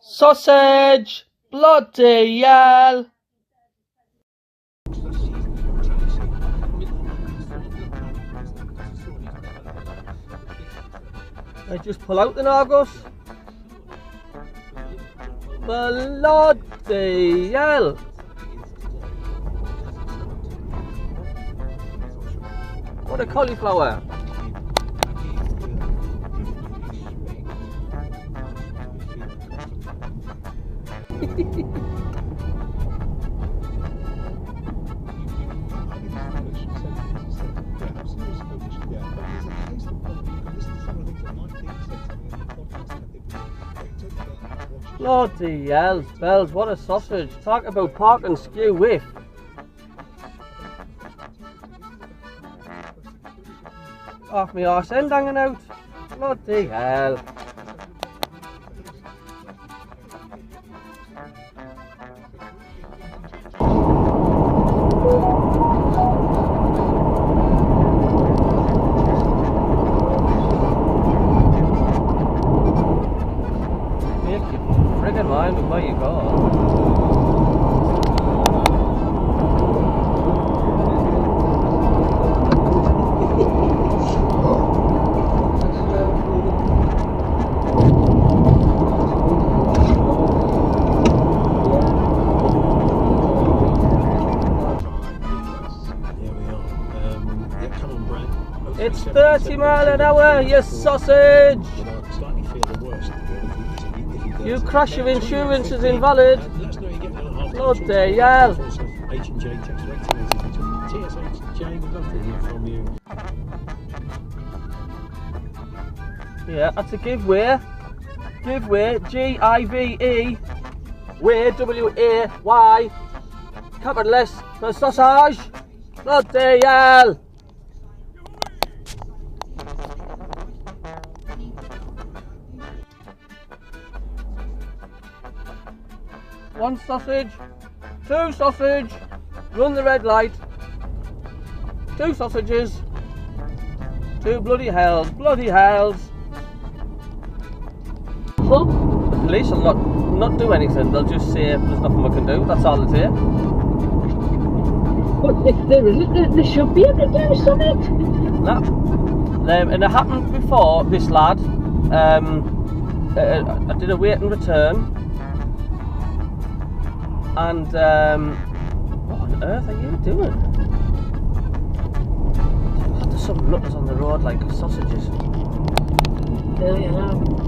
Sausage! Bloody hell! I just pull out the Argos. Bloody hell! What a cauliflower! Bloody hell, spells, what a sausage. Talk about pork and skew whiff. Off me arse end hanging out. Bloody hell. Friggin' mind with where you go. It's 30 mile an hour, you sausage! You crash, your insurance is invalid. Bloody hell. Yeah, that's a give way. Give way, G-I-V-E. Way, W-A-Y. Capital S for sausage. Bloody hell. One sausage, two sausage, run the red light, two sausages, two bloody hells, bloody hells. Huh? The police will not do anything, they'll just say there's nothing we can do, that's all it's here. But if there isn't, they should be able to do something. No. And it happened before, this lad, I did a wait and return. And what on earth are you doing? There's some nutters on the road like sausages. There you are.